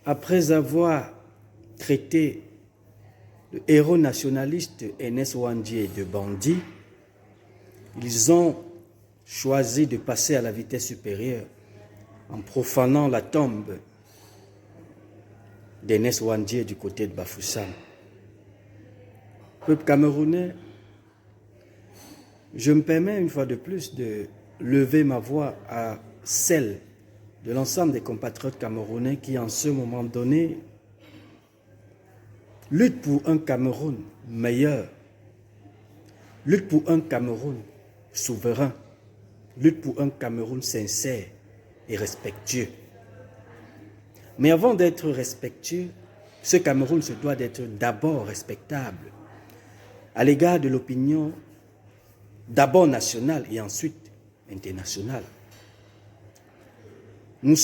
après avoir traité le héros nationaliste Ernest Ouandjé de bandit, ils ont choisi de passer à la vitesse supérieure en profanant la tombe d'Ernest Ouandjé du côté de Bafoussam. Peuple camerounais, je me permets une fois de plus de lever ma voix à celle de l'ensemble des compatriotes camerounais qui, en ce moment donné, luttent pour un Cameroun meilleur, luttent pour un Cameroun souverain, luttent pour un Cameroun sincère et respectueux. Mais avant d'être respectueux, ce Cameroun se doit d'être d'abord respectable à l'égard de l'opinion d'abord nationale et ensuite internationale. Nous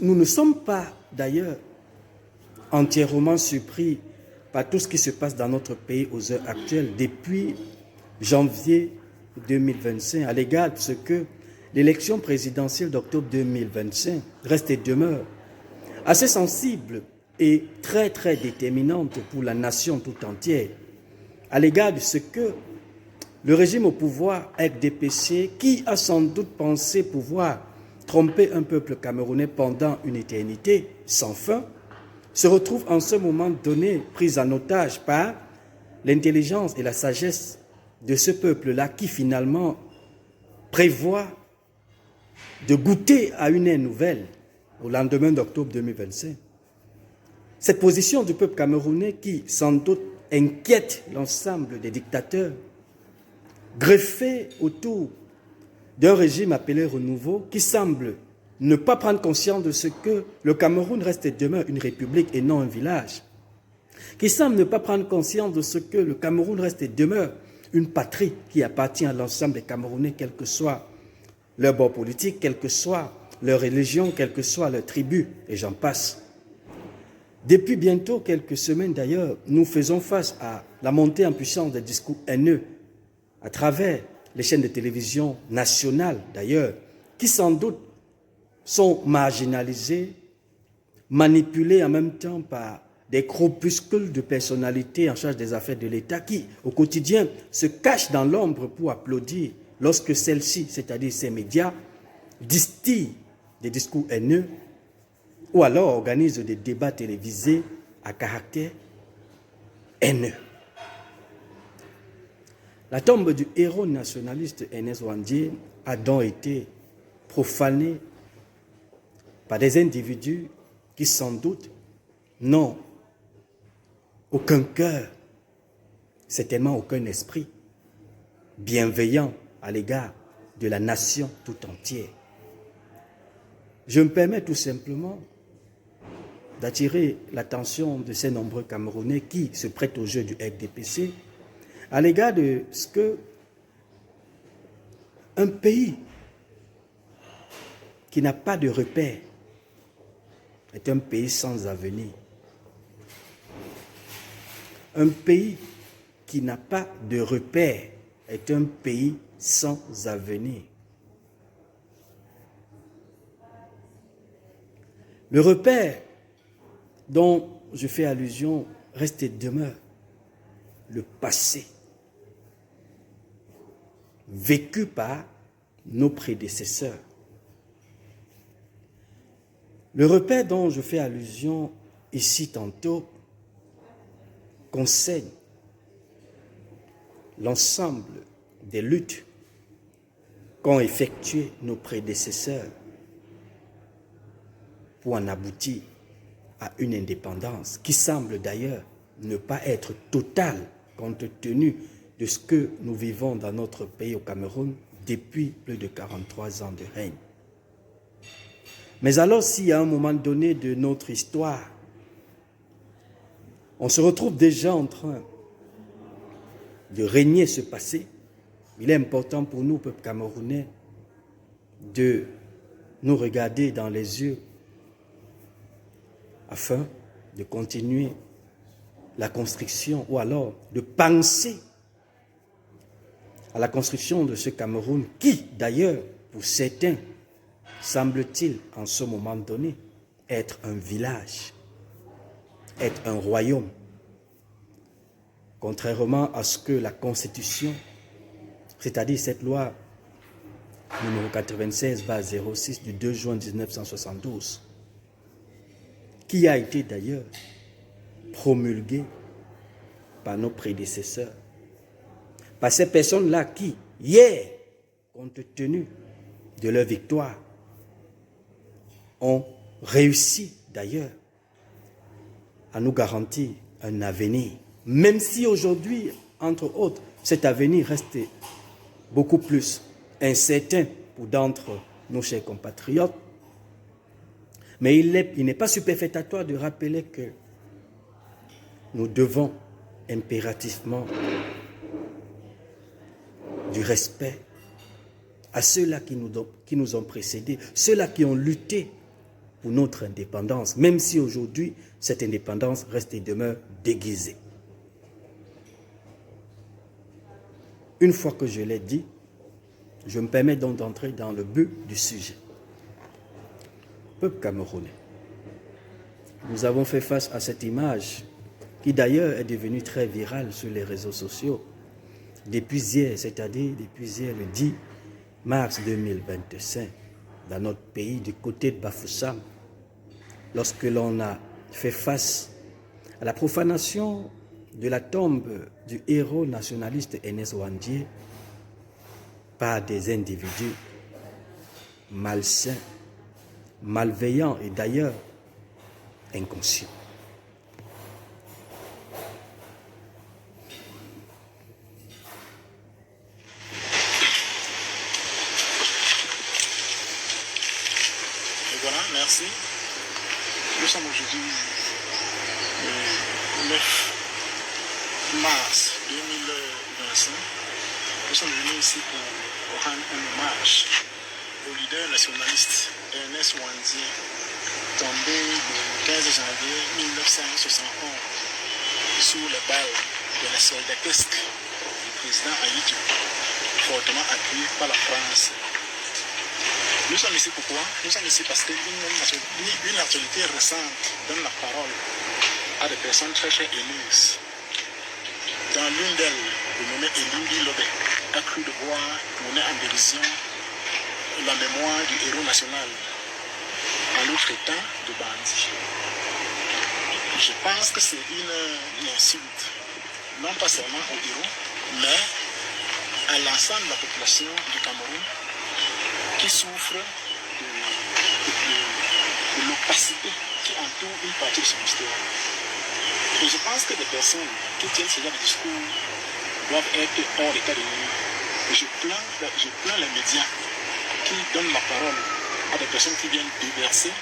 ne sommes pas d'ailleurs entièrement surpris par tout ce qui se passe dans notre pays aux heures actuelles depuis janvier 2025 à l'égard de ce que l'élection présidentielle d'octobre 2025 reste et demeure assez sensible et très déterminante pour la nation tout entière à l'égard de ce que le régime au pouvoir RDPC, qui a sans doute pensé pouvoir tromper un peuple camerounais pendant une éternité sans fin, se retrouve en ce moment donné pris en otage par l'intelligence et la sagesse de ce peuple-là qui finalement prévoit de goûter à une ère nouvelle au lendemain d'octobre 2025. Cette position du peuple camerounais qui sans doute inquiète l'ensemble des dictateurs greffés autour d'un régime appelé renouveau qui semble ne pas prendre conscience de ce que le Cameroun reste et demeure une république et non un village, qui semble ne pas prendre conscience de ce que le Cameroun reste et demeure une patrie qui appartient à l'ensemble des Camerounais, quel que soit leur bord politique, quelle que soit leur religion, quelle que soit leur tribu, et j'en passe. Depuis bientôt quelques semaines d'ailleurs, nous faisons face à la montée en puissance des discours haineux à travers les chaînes de télévision nationales d'ailleurs, qui sans doute sont marginalisés, manipulés en même temps par des groupuscules de personnalités en charge des affaires de l'État qui, au quotidien, se cachent dans l'ombre pour applaudir lorsque celles-ci, c'est-à-dire ces médias, distillent des discours haineux ou alors organisent des débats télévisés à caractère haineux. La tombe du héros nationaliste Ernest Ouandjé a donc été profanée par des individus qui sans doute n'ont aucun cœur, certainement aucun esprit bienveillant à l'égard de la nation tout entière. Je me permets tout simplement d'attirer l'attention de ces nombreux Camerounais qui se prêtent au jeu du RDPC à l'égard de ce que un pays qui n'a pas de repère est un pays sans avenir. Un pays qui n'a pas de repère est un pays sans avenir. Le repère dont je fais allusion reste et demeure le passé vécu par nos prédécesseurs. Le repère dont je fais allusion ici tantôt concerne l'ensemble des luttes qu'ont effectuées nos prédécesseurs pour en aboutir à une indépendance qui semble d'ailleurs ne pas être totale compte tenu de ce que nous vivons dans notre pays au Cameroun depuis plus de 43 ans de règne. Mais alors si à un moment donné de notre histoire, on se retrouve déjà en train de régner ce passé, il est important pour nous, peuple camerounais, de nous regarder dans les yeux afin de continuer la construction ou alors de penser à la construction de ce Cameroun qui, d'ailleurs, pour certains, semble-t-il en ce moment donné être un village être un royaume. Contrairement à ce que la Constitution, c'est-à-dire cette loi numéro 96/06 du 2 juin 1972, qui a été d'ailleurs promulguée par nos prédécesseurs, par ces personnes-là qui, hier, compte tenu de leur victoire, ont réussi d'ailleurs à nous garantir un avenir. Même si aujourd'hui, entre autres, cet avenir reste beaucoup plus incertain pour d'entre nos chers compatriotes, mais il n'est pas superfétatoire de rappeler que nous devons impérativement du respect à ceux-là qui nous ont précédés, ceux-là qui ont lutté pour notre indépendance, même si aujourd'hui, cette indépendance reste et demeure déguisée. Une fois que je l'ai dit, je me permets donc d'entrer dans le but du sujet. Peuple camerounais, nous avons fait face à cette image qui d'ailleurs est devenue très virale sur les réseaux sociaux depuis hier, c'est-à-dire depuis hier le 10 mars 2025, dans notre pays, du côté de Bafoussam, lorsque l'on a fait face à la profanation de la tombe du héros nationaliste Ernest Ouandié par des individus malsains, malveillants et d'ailleurs inconscients. Et voilà, merci. Nous sommes aujourd'hui le 9 mars 2025. Nous sommes venus ici pour rendre un hommage au leader nationaliste Ernest Ouandié, tombé le 15 janvier 1971 sous les balles de la soldatesque du président Ahidjo, fortement appuyé par la France. Nous sommes ici pourquoi? Nous sommes ici parce qu'une actualité récente donne la parole à des personnes très élues. Dans l'une d'elles, le nommé Elingi Lobé a cru devoir tourner en dérision la mémoire du héros national en le traitant de bandit. Je pense que c'est une insulte, non pas seulement au héros, mais à l'ensemble de la population du Cameroun qui souffre de l'opacité qui entoure une partie de son histoire. Et je pense que des personnes qui tiennent ce genre de discours doivent être hors d'état de nuire. Et je plains les médias qui donnent la parole à des personnes qui viennent déverser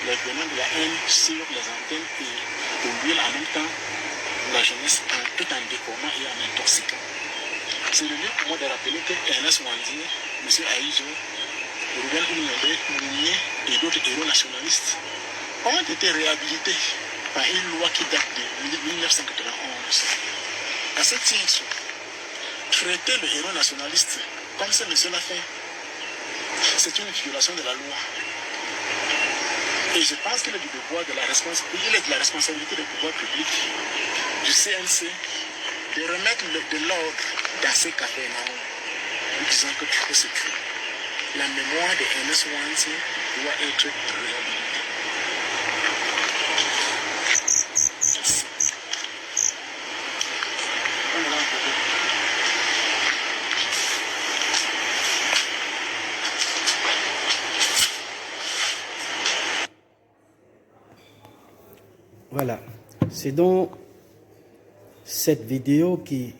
les venins de la haine sur les antennes et polluer en même temps la jeunesse tout en déformant et en intoxiquant. C'est le lieu pour moi de rappeler que Ernest Ouandié, M. Ahidjo, Ruben Oumyobé, Mounier et d'autres héros nationalistes ont été réhabilités par une loi qui date de 1991. À ce titre, traiter le héros nationaliste comme ce monsieur l'a fait, c'est une violation de la loi. Et je pense qu'il est du devoir de la responsabilité des pouvoirs publics, du CNC, de remettre de l'ordre dans ces cafés-là, en disant que tout est secret. La mémoire de Ernest Ouandié doit être réhabilitée. Voilà, c'est donc cette vidéo qui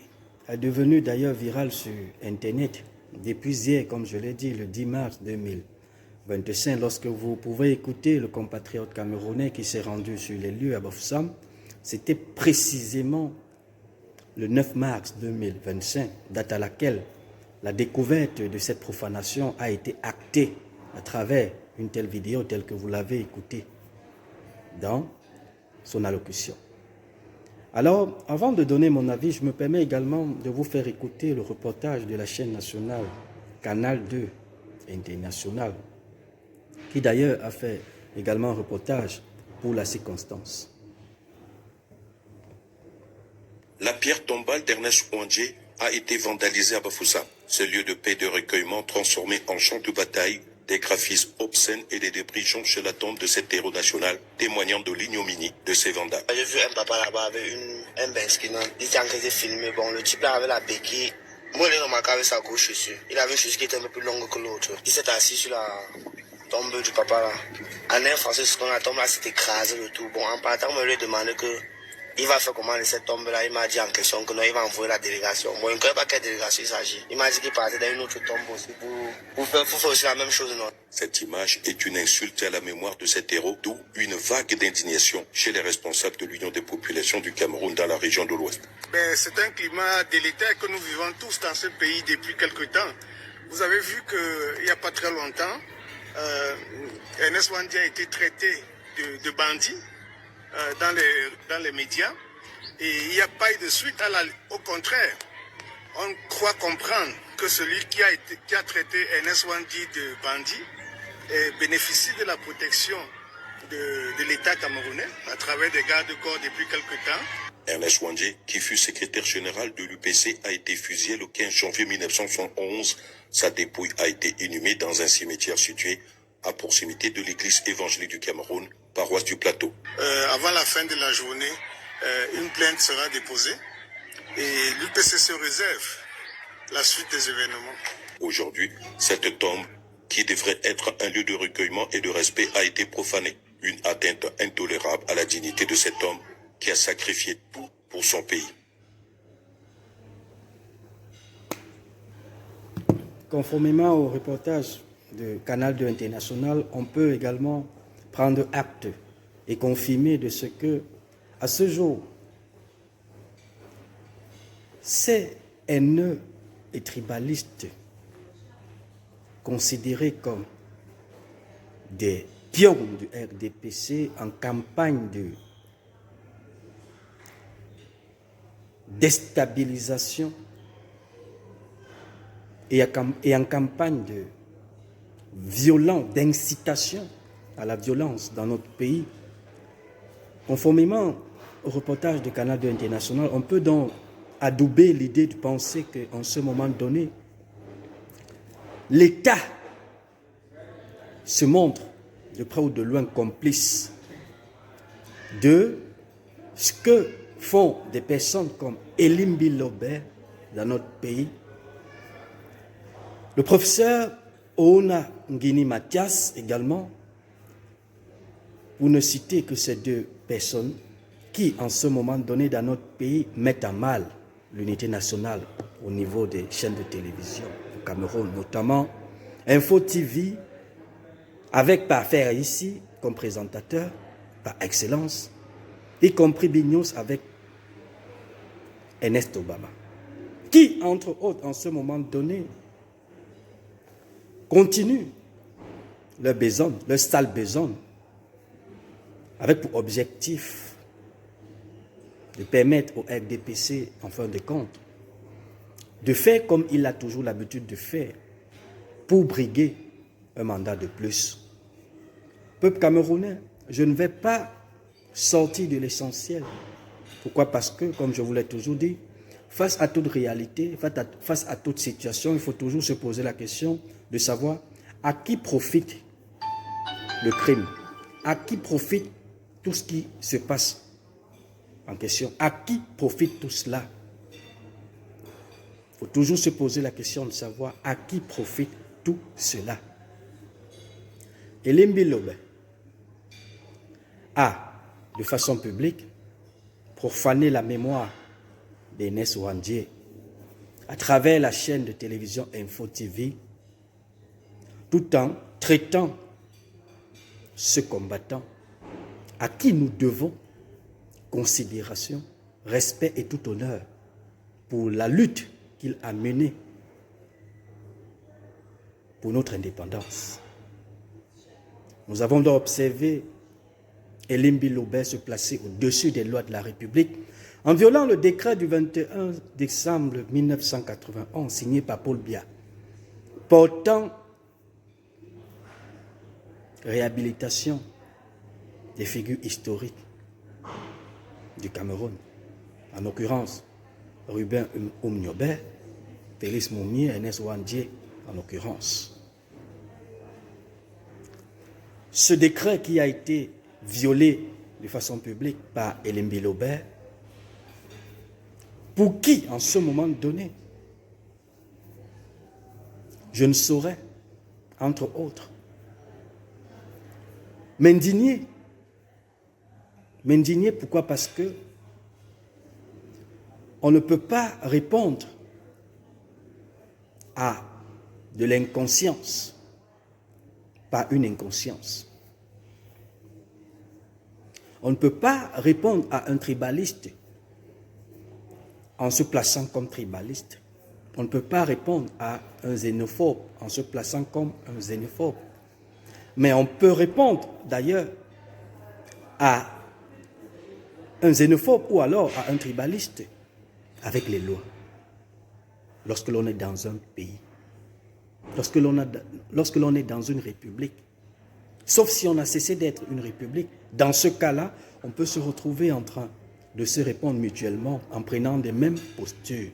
est devenue d'ailleurs virale sur Internet depuis hier, comme je l'ai dit, le 10 mars 2025, lorsque vous pouvez écouter le compatriote camerounais qui s'est rendu sur les lieux à Bafoussam. C'était précisément le 9 mars 2025, date à laquelle la découverte de cette profanation a été actée à travers une telle vidéo telle que vous l'avez écoutée dans son allocution. Alors, avant de donner mon avis, je me permets également de vous faire écouter le reportage de la chaîne nationale Canal 2 International, qui d'ailleurs a fait également un reportage pour la circonstance. La pierre tombale d'Ernest Ouandjé a été vandalisée à Bafoussam. Ce lieu de paix et de recueillement transformé en champ de bataille, des graphismes obscènes et des débris jonchent la tombe de cet héros national, témoignant de l'ignominie de ces vandales. J'ai vu un papa là-bas avec un benskina. Il était en train de filmer. Bon, le type là avait la béquille. Moi, il est remarqué avec sa gauche chaussure. Il avait une chaussure qui était un peu plus longue que l'autre. Il s'est assis sur la tombe du papa là. En un français, ce qu'on a tombe là, s'est écrasé le tout. Bon, en partant, on lui a demandé que il va faire comment de cette tombe-là. Il m'a dit en question que non, il va envoyer la délégation. Bon, il ne connaît pas quelle délégation il s'agit. Il m'a dit qu'il partait dans une autre tombe aussi pour faire aussi la même chose. Non. Cette image est une insulte à la mémoire de cet héros, d'où une vague d'indignation chez les responsables de l'Union des populations du Cameroun dans la région de l'Ouest. C'est un climat délétère que nous vivons tous dans ce pays depuis quelque temps. Vous avez vu qu'il n'y a pas très longtemps, Ernest Ouandjé a été traité de bandit dans les médias et il n'y a pas eu de suite. Au contraire, on croit comprendre que celui qui a traité Ernest Ouandjé de bandit bénéficie de la protection de l'État camerounais à travers des gardes-corps depuis quelque temps. Ernest Ouandjé, qui fut secrétaire général de l'UPC, a été fusillé le 15 janvier 1971. Sa dépouille a été inhumée dans un cimetière situé à proximité de l'église évangélique du Cameroun, paroisse du Plateau. Avant la fin de la journée, une plainte sera déposée et l'UPC se réserve la suite des événements. Aujourd'hui, cette tombe, qui devrait être un lieu de recueillement et de respect, a été profanée. Une atteinte intolérable à la dignité de cet homme qui a sacrifié tout pour son pays. Conformément au reportage de Canal 2 International, on peut également prendre acte et confirmer de ce que, à ce jour, ces haineux et tribalistes considérés comme des pions du RDPC en campagne de déstabilisation et en campagne de violence, d'incitation à la violence dans notre pays. Conformément au reportage de Canal 2 International, on peut donc adouber l'idée de penser qu'en ce moment donné, l'État se montre de près ou de loin complice de ce que font des personnes comme Elimbi Lobert dans notre pays, le professeur Oona Ngini Mathias également, pour ne citer que ces deux personnes qui, en ce moment donné dans notre pays, mettent à mal l'unité nationale au niveau des chaînes de télévision au Cameroun, notamment Info TV, avec Parfer ici comme présentateur par excellence, y compris Bignos avec Ernest Obama, qui, entre autres, en ce moment donné, continue leur besogne, leur sale besogne, avec pour objectif de permettre au RDPC, en fin de compte, de faire comme il a toujours l'habitude de faire pour briguer un mandat de plus. Peuple camerounais, je ne vais pas sortir de l'essentiel. Pourquoi? Parce que, comme je vous l'ai toujours dit, face à toute réalité, face à toute situation, il faut toujours se poser la question de savoir à qui profite le crime, à qui profite tout ce qui se passe en question, à qui profite tout cela. Il faut toujours se poser la question de savoir à qui profite tout cela. Elimbi Lobert a, de façon publique, profané la mémoire d'Ernest Ouandjé à travers la chaîne de télévision Info TV, tout en traitant ce combattant à qui nous devons considération, respect et tout honneur pour la lutte qu'il a menée pour notre indépendance. Nous avons donc observé Elimbi Lobert se placer au-dessus des lois de la République en violant le décret du 21 décembre 1991 signé par Paul Biya, portant réhabilitation des figures historiques du Cameroun, en l'occurrence Ruben Oumniobe, Félix Moumier, Ernest Ouandie en l'occurrence. Ce décret qui a été violé de façon publique par Elembi Lobert, pour qui, en ce moment donné, je ne saurais, entre autres, m'indigner. M'indigner, pourquoi? Parce que on ne peut pas répondre à de l'inconscience par une inconscience. On ne peut pas répondre à un tribaliste en se plaçant comme tribaliste. On ne peut pas répondre à un xénophobe en se plaçant comme un xénophobe. Mais on peut répondre d'ailleurs à un xénophobe ou alors à un tribaliste avec les lois. Lorsque l'on est dans un pays, lorsque l'on est dans une république, sauf si on a cessé d'être une république, dans ce cas-là, on peut se retrouver en train de se répondre mutuellement en prenant des mêmes postures.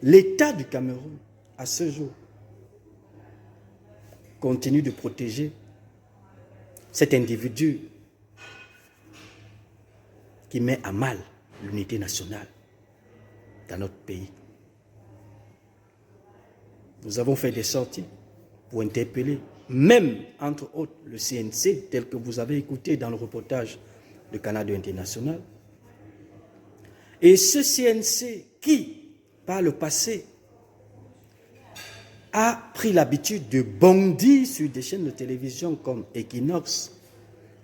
L'État du Cameroun, à ce jour, continue de protéger cet individu qui met à mal l'unité nationale dans notre pays. Nous avons fait des sorties pour interpeller, même entre autres le CNC, tel que vous avez écouté dans le reportage de Canada International. Et ce CNC qui, par le passé, a pris l'habitude de bondir sur des chaînes de télévision comme Equinox,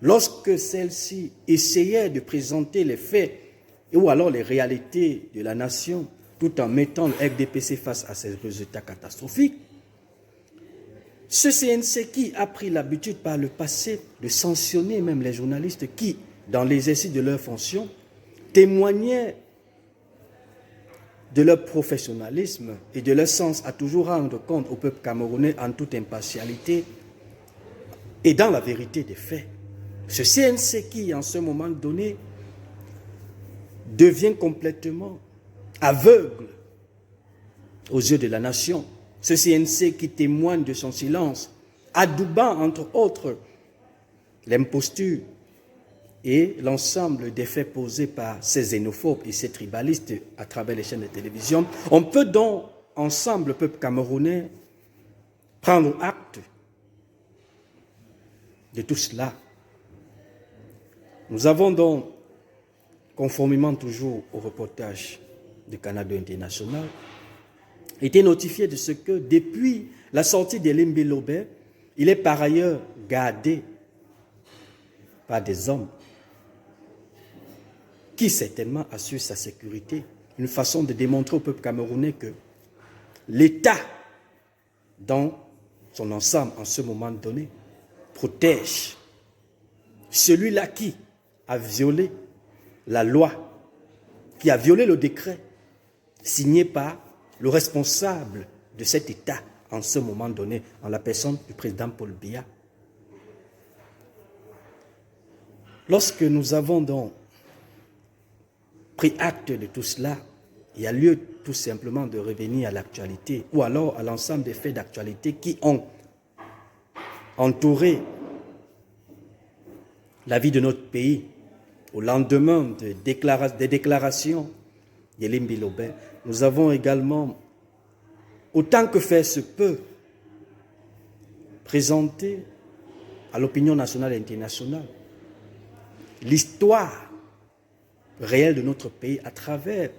lorsque celle-ci essayait de présenter les faits ou alors les réalités de la nation, tout en mettant le FDPC face à ces résultats catastrophiques. Ce CNC qui a pris l'habitude par le passé de sanctionner même les journalistes qui, dans l'exercice de leurs fonctions, témoignaient de leur professionnalisme et de leur sens à toujours rendre compte au peuple camerounais en toute impartialité et dans la vérité des faits. Ce CNC qui, en ce moment donné, devient complètement aveugle aux yeux de la nation. Ce CNC qui témoigne de son silence, adoubant entre autres l'imposture et l'ensemble des faits posés par ces xénophobes et ces tribalistes à travers les chaînes de télévision. On peut donc, ensemble, le peuple camerounais, prendre acte de tout cela. Nous avons donc, conformément toujours au reportage de Canada International, été notifié de ce que depuis la sortie d'Elimbi Lobert, il est par ailleurs gardé par des hommes qui certainement assurent sa sécurité. Une façon de démontrer au peuple camerounais que l'État, dans son ensemble en ce moment donné, protège celui-là qui a violé la loi, qui a violé le décret signé par le responsable de cet État en ce moment donné, en la personne du président Paul Biya. Lorsque nous avons donc pris acte de tout cela, il y a lieu tout simplement de revenir à l'actualité ou alors à l'ensemble des faits d'actualité qui ont entouré la vie de notre pays au lendemain des déclarations d'Elimbi Lobert. Nous avons également, autant que faire se peut, présenté à l'opinion nationale et internationale l'histoire réelle de notre pays à travers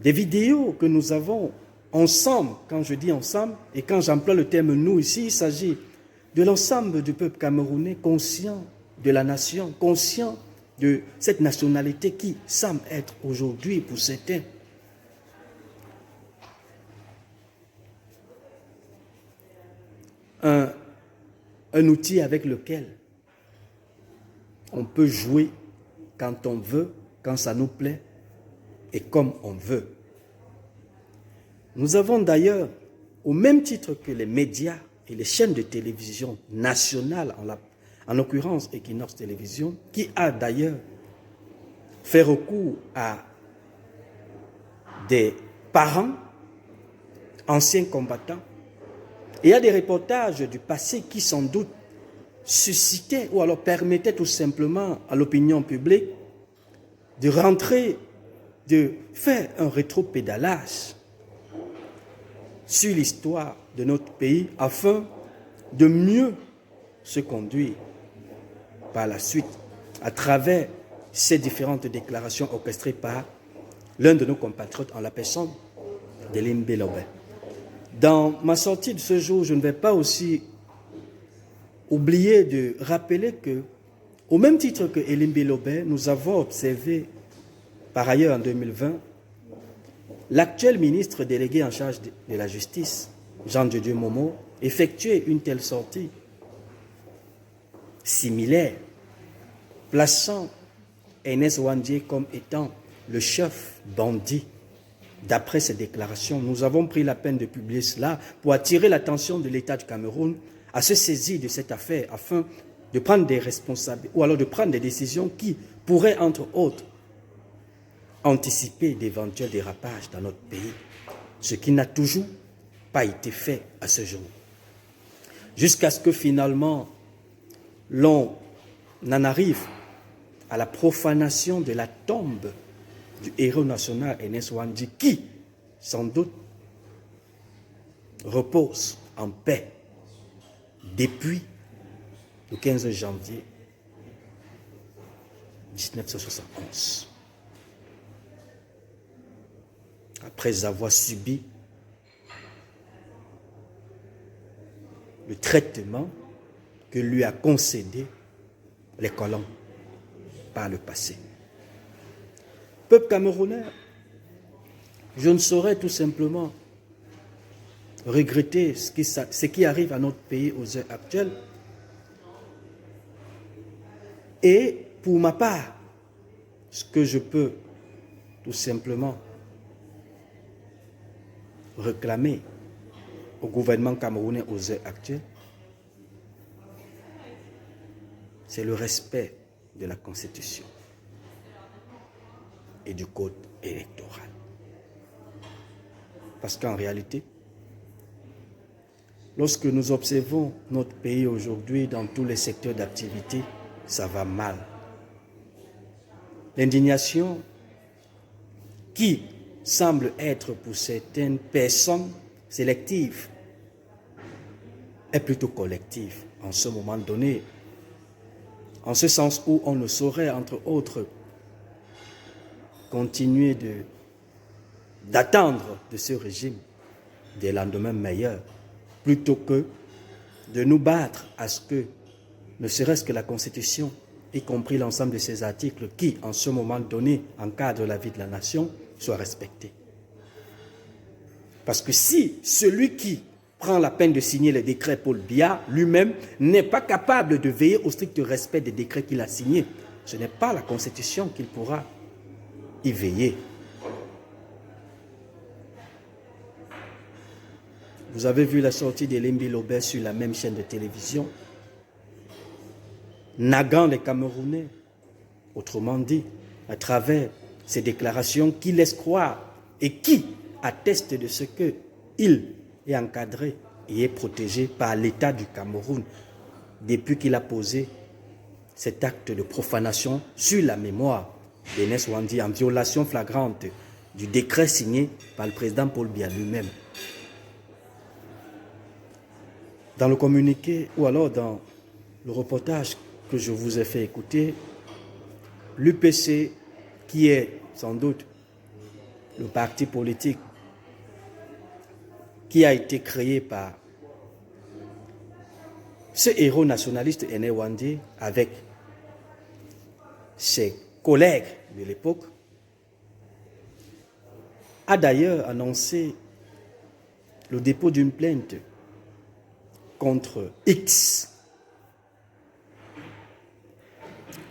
des vidéos que nous avons ensemble. Quand je dis ensemble et quand j'emploie le terme nous ici, il s'agit de l'ensemble du peuple camerounais conscient de la nation, conscient de cette nationalité qui semble être aujourd'hui pour certains un outil avec lequel on peut jouer quand on veut, quand ça nous plaît et comme on veut. Nous avons d'ailleurs, au même titre que les médias et les chaînes de télévision nationales, en l'occurrence Equinox Télévision, qui a d'ailleurs fait recours à des parents, anciens combattants. Et il y a des reportages du passé qui sans doute suscitaient ou alors permettaient tout simplement à l'opinion publique de rentrer, de faire un rétropédalage sur l'histoire de notre pays afin de mieux se conduire par la suite à travers ces différentes déclarations orchestrées par l'un de nos compatriotes en la personne d'Elimbe Lobé. Dans ma sortie de ce jour, je ne vais pas aussi oublier de rappeler que, au même titre que Elimbe Lobé, nous avons observé par ailleurs en 2020 l'actuel ministre délégué en charge de la justice, Jean de Dieu Momo, effectuer une telle sortie similaire, plaçant Ernest Ouandjé comme étant le chef bandit. D'après ces déclarations, nous avons pris la peine de publier cela pour attirer l'attention de l'État du Cameroun à se saisir de cette affaire afin de prendre des responsabilités ou alors de prendre des décisions qui pourraient, entre autres, anticiper d'éventuels dérapages dans notre pays, ce qui n'a toujours pas été fait à ce jour. Jusqu'à ce que finalement, l'on en arrive à la profanation de la tombe du héros national Ernest Ouandjé, qui, sans doute, repose en paix depuis le 15 janvier 1971. Après avoir subi le traitement que lui a concédé les colons par le passé. Peuple camerounais, je ne saurais tout simplement regretter ce qui arrive à notre pays aux heures actuelles. Et pour ma part, ce que je peux tout simplement réclamer au gouvernement camerounais aux heures actuelles, c'est le respect de la Constitution et du code électoral. Parce qu'en réalité, lorsque nous observons notre pays aujourd'hui dans tous les secteurs d'activité, ça va mal. L'indignation qui semble être pour certaines personnes sélectives est plutôt collective en ce moment donné, en ce sens où on ne saurait, entre autres, continuer d'attendre de ce régime des lendemains meilleurs, plutôt que de nous battre à ce que, ne serait-ce que la Constitution, y compris l'ensemble de ces articles qui, en ce moment donné, encadrent la vie de la nation, soient respectés. Parce que si celui qui prend la peine de signer le décret Paul Biya lui-même n'est pas capable de veiller au strict respect des décrets qu'il a signés, ce n'est pas la Constitution qu'il pourra y veiller. Vous avez vu la sortie d'Elimbe Lobé sur la même chaîne de télévision, naguant les Camerounais, autrement dit, à travers ces déclarations qui laissent croire et qui attestent de ce qu'il est encadré et est protégé par l'État du Cameroun depuis qu'il a posé cet acte de profanation sur la mémoire d'Ernest Ouandjé en violation flagrante du décret signé par le président Paul Biya lui-même. Dans le communiqué ou alors dans le reportage que je vous ai fait écouter, l'UPC, qui est sans doute le parti politique qui a été créé par ce héros nationaliste Ernest Ouandjé avec ses collègues de l'époque, a d'ailleurs annoncé le dépôt d'une plainte contre X.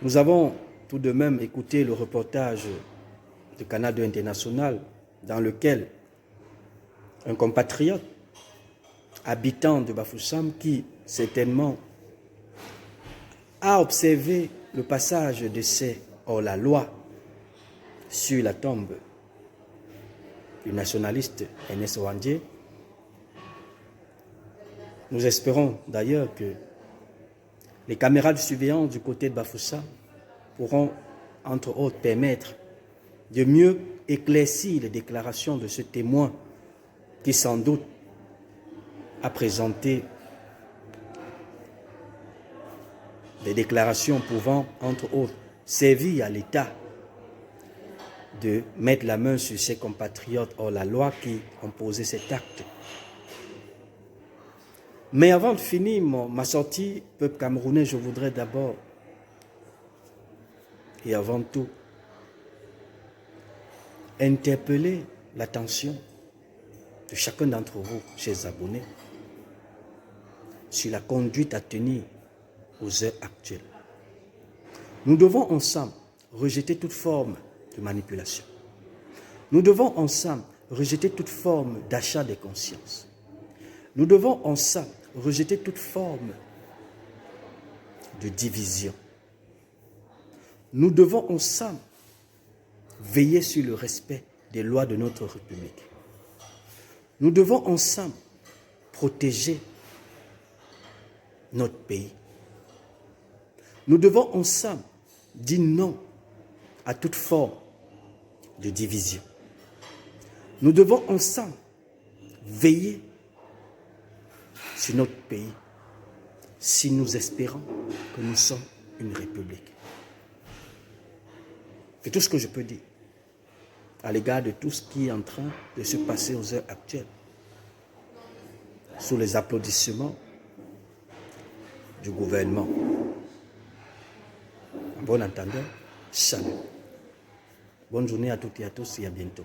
Nous avons tout de même écouté le reportage de Canal 2 International dans lequel un compatriote habitant de Bafoussam qui certainement a observé le passage de ces hors-la-loi sur la tombe du nationaliste Ernest Ouandjé. Nous espérons d'ailleurs que les caméras de surveillance du côté de Bafoussa pourront, entre autres, permettre de mieux éclaircir les déclarations de ce témoin qui, sans doute, a présenté des déclarations pouvant, entre autres, servir à l'État de mettre la main sur ses compatriotes hors la loi qui ont posé cet acte. Mais avant de finir ma sortie, peuple camerounais, je voudrais d'abord et avant tout interpeller l'attention de chacun d'entre vous, chers abonnés, sur la conduite à tenir aux heures actuelles. Nous devons ensemble rejeter toute forme de manipulation. Nous devons ensemble rejeter toute forme d'achat des consciences. Nous devons ensemble rejeter toute forme de division. Nous devons ensemble veiller sur le respect des lois de notre République. Nous devons ensemble protéger notre pays. Nous devons ensemble dire non à toute forme de division. Nous devons ensemble veiller sur notre pays si nous espérons que nous sommes une république. C'est tout ce que je peux dire à l'égard de tout ce qui est en train de se passer aux heures actuelles. Sous les applaudissements du gouvernement. En bon entendeur, salut. Bonne journée à toutes et à tous et à bientôt.